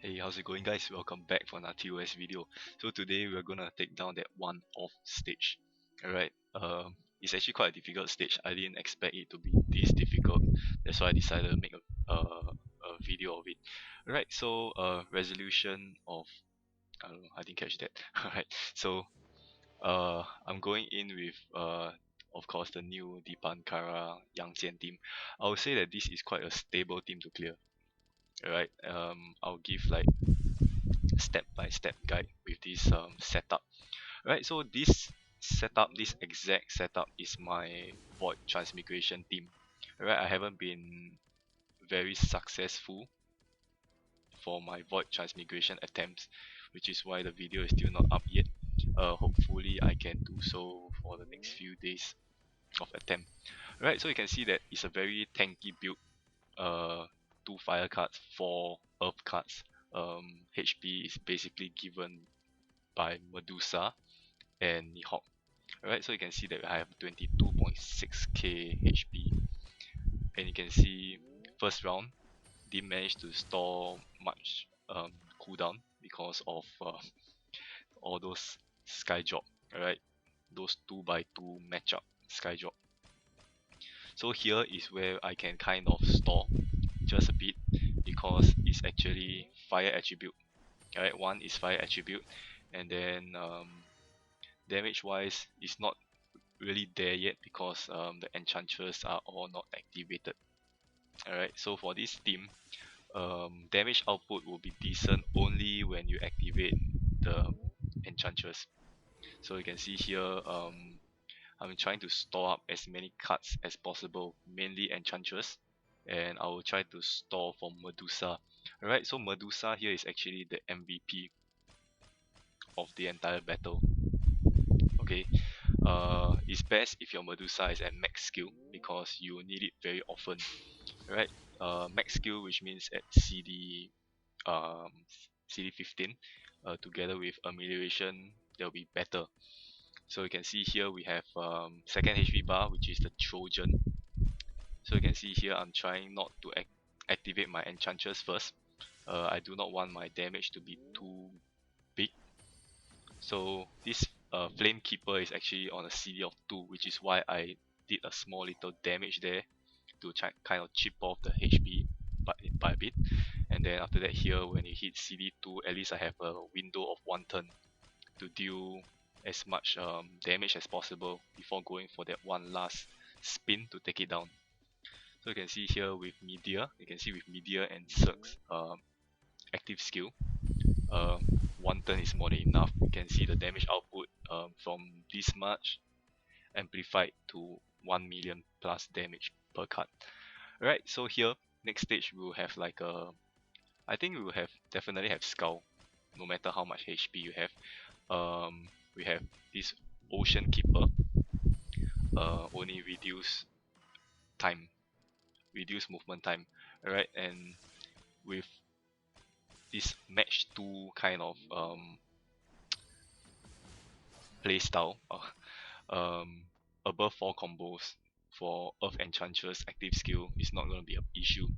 Hey, how's it going, guys? Welcome back for another TOS video. So today we're gonna take down that one-off stage. Alright, it's actually quite a difficult stage. I didn't expect it to be this difficult. That's why I decided to make a video of it. Alright, so resolution of I don't know, I didn't catch that. Alright, so I'm going in with of course the new Dipankara Yangjian team. I would say that this is quite a stable team to clear. Alright, I'll give like step-by-step guide with this setup. Right, so this exact setup is my void transmigration team. Right, I haven't been very successful for my void transmigration attempts, which is why the video is still not up yet. Hopefully I can do so for the next few days of attempt. Right, so you can see that it's a very tanky build. 2 fire cards, 4 earth cards. HP is basically given by Medusa and Nihawk. Alright, so you can see that I have 22.6k HP, and you can see first round didn't manage to store much cooldown because of all those sky drop. Alright, those 2x2 matchup sky drop. So here is where I can kind of store just a bit because it's actually fire attribute. Alright, one is fire attribute, and then damage wise it's not really there yet because the enchantress are all not activated. Alright, so for this team, damage output will be decent only when you activate the enchantress. So you can see here, I'm trying to store up as many cards as possible, mainly enchantress, and I will try to store for Medusa. Alright, so Medusa here is actually the MVP of the entire battle. Okay, it's best if your Medusa is at max skill because you will need it very often. Right, max skill, which means at CD 15, together with amelioration, they'll be better. So you can see here we have second HP bar, which is the Trojan. So you can see here I'm trying not to activate my enchantress first. I do not want my damage to be too big. So this flame keeper is actually on a CD of 2, which is why I did a small little damage there to try, kind of chip off the HP by a bit. And then after that here, when it hits CD2, at least I have a window of 1 turn to deal as much damage as possible before going for that one last spin to take it down. So you can see here with Media, and Cirque's active skill, 1 turn is more than enough. You can see the damage output from this much amplified to 1 million plus damage per card. Alright, so here, next stage we will have like a, I think we will have definitely have Skull, no matter how much HP you have. We have this Ocean Keeper, only reduce movement time. Alright, and with this match 2 kind of playstyle, above 4 combos for Earth Enchantress active skill is not going to be an issue.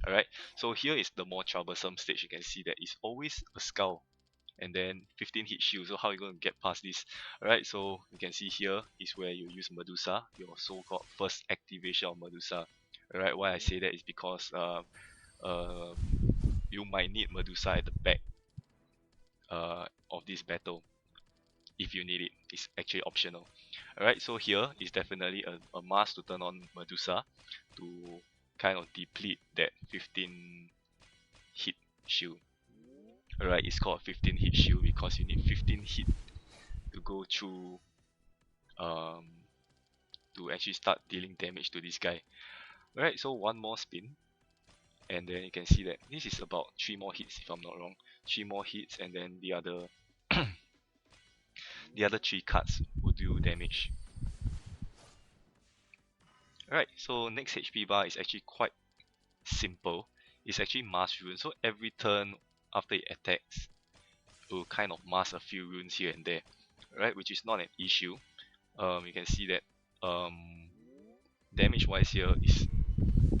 Alright, so here is the more troublesome stage. You can see that it's always a Skull and then 15 hit shield. So how are you going to get past this? Alright, so you can see here is where you use Medusa, your so-called first activation of Medusa. Alright, why I say that is because you might need Medusa at the back of this battle. If you need it, it's actually optional. Alright, so here is definitely a must to turn on Medusa to kind of deplete that 15 hit shield. Alright, it's called 15 hit shield because you need 15 hit to go through to actually start dealing damage to this guy. Alright, so one more spin, and then you can see that this is about 3 more hits if I'm not wrong. 3 more hits, and then the other the other 3 cards will do damage. Alright, so next HP bar is actually quite simple. It's actually mass rune, so every turn after it attacks, it will kind of mass a few runes here and there, right? Which is not an issue. You can see that damage wise here is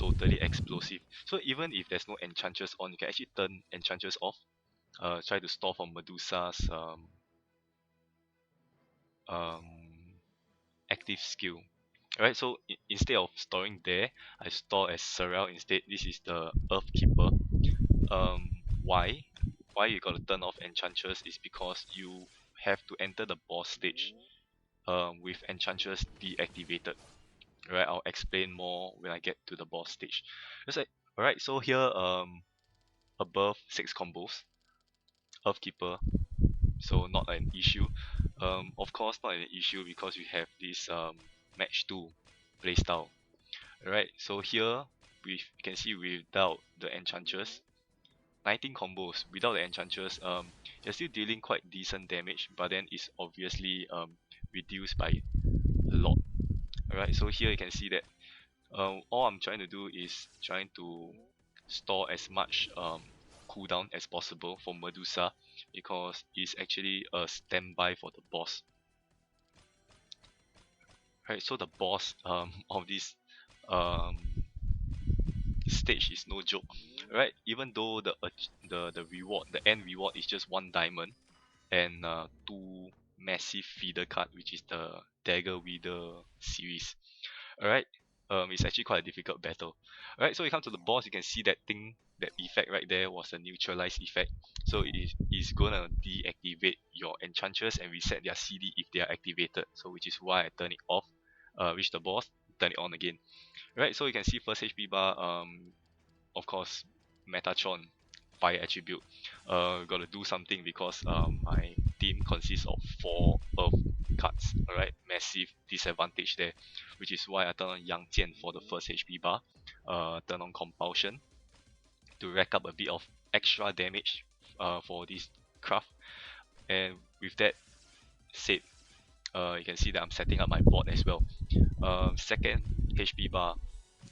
totally explosive. So even if there's no enchanters on, you can actually turn enchanters off. Try to store for Medusa's um, active skill. Alright, so instead of storing there, I store as Sorrel instead. This is the Earth Keeper. Um, why? Why you gotta turn off enchanters is because you have to enter the boss stage with enchanters deactivated. Alright, I'll explain more when I get to the boss stage. Just like, alright, so here above 6 combos, Earth Keeper, so not an issue. Of course, not an issue because we have this match 2 playstyle. Alright, so here you can see without the enchanters, 19 combos without the enchanters, you're still dealing quite decent damage, but then it's obviously reduced by a lot. Alright, so here you can see that all I'm trying to do is trying to store as much cooldown as possible for Medusa because it's actually a standby for the boss. Right, so the boss of this um, stage is no joke. Right, even though the reward, the end reward is just 1 diamond and 2 massive feeder card, which is the Dagger Wielder series. Alright, it's actually quite a difficult battle. Alright, so we come to the boss, you can see that thing, that effect right there was a neutralize effect. So it is gonna deactivate your enchanters and reset their CD if they are activated. So which is why I turn it off. Reach the boss, turn it on again. Right, so you can see first HP bar, of course, Metatron, fire attribute. Gotta do something because my team consists of 4 earth cards. Alright, massive disadvantage there, which is why I turn on Yang Jian for the first HP bar. Turn on Compulsion to rack up a bit of extra damage for this craft. And with that said, you can see that I'm setting up my board as well. Second HP bar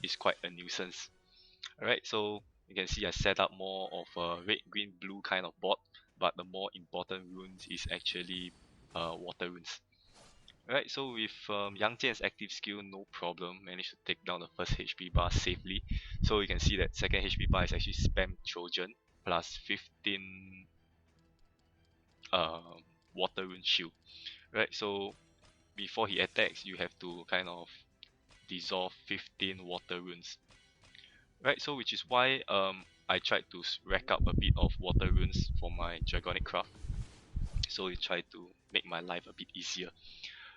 is quite a nuisance. Alright, so you can see I set up more of a red, green, blue kind of board, but the more important runes is actually water runes. Alright, so with Yang Jian's active skill, no problem, managed to take down the first HP bar safely. So you can see that second HP bar is actually spam Trojan plus 15 water rune shield. Right, so before he attacks, you have to kind of dissolve 15 water runes. Right, so which is why I tried to rack up a bit of water runes for my Dragonic craft. So I tried to make my life a bit easier.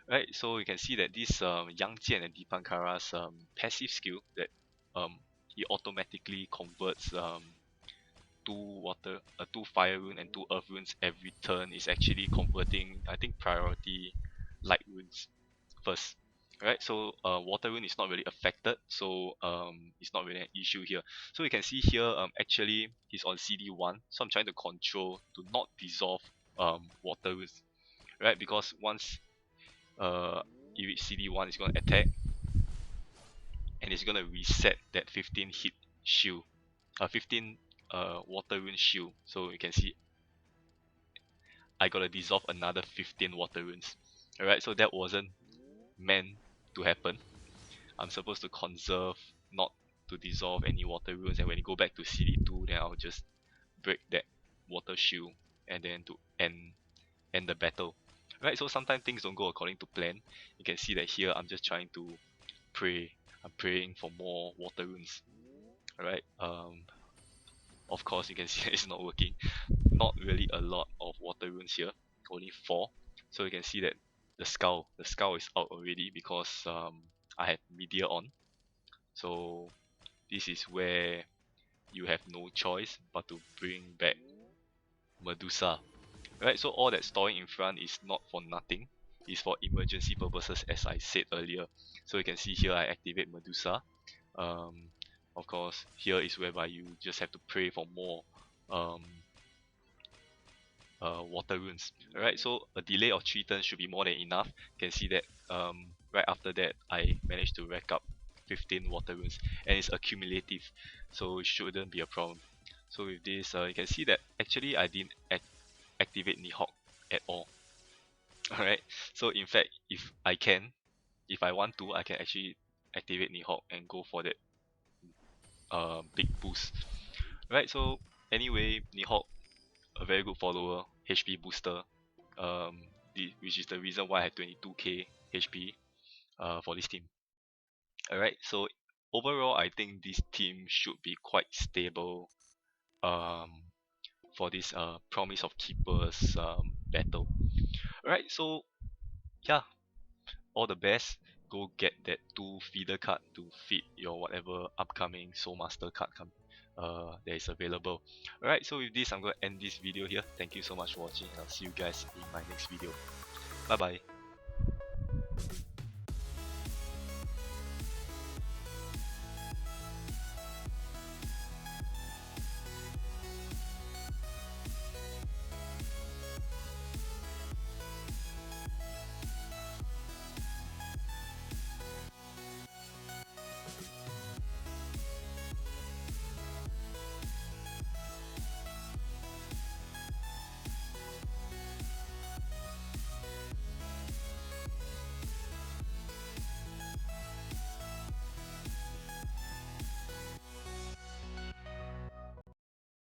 Right, so you can see that this Yang Jian and Dipankara's passive skill that he automatically converts 2 fire rune and 2 earth runes every turn is actually converting, I think, priority light runes first. Right, so water rune is not really affected, so it's not really an issue here. So you can see here, actually he's on CD1, so I'm trying to control to not dissolve water runes, right? Because once you reach CD1, it's gonna attack, and it's gonna reset that 15 hit shield, 15 water rune shield. So you can see I gotta dissolve another 15 water runes. Alright, so that wasn't meant to happen. I'm supposed to conserve, not to dissolve any water runes, and when you go back to CD2, then I'll just break that water shield and then to end the battle. Right, so sometimes things don't go according to plan. You can see that here I'm just trying to pray. I'm praying for more water runes. Alright, of course you can see that it's not working. Not really a lot of water runes here, only 4. So you can see that the skull is out already because I had media on. So this is where you have no choice but to bring back Medusa. Right, so all that storing in front is not for nothing. It's for emergency purposes, as I said earlier. So you can see here I activate Medusa. Of course, here is whereby you just have to pray for more water runes. Alright, so a delay of 3 turns should be more than enough. You can see that right after that I managed to rack up 15 water runes, and it's accumulative, so it shouldn't be a problem. So with this, you can see that actually I didn't activate Nihawk at all. Alright, so in fact, if I want to, I can actually activate Nihawk and go for that big boost. Right, so anyway, Nihawk, a very good follower, HP booster, which is the reason why I have 22k HP for this team. Alright, so overall, I think this team should be quite stable um, for this Promise of Keepers battle. Alright, so yeah, all the best. Go get that 2 feeder card to feed your whatever upcoming Soul Master card that is available. Alright, so with this, I'm going to end this video here. Thank you so much for watching, and I'll see you guys in my next video. Bye bye.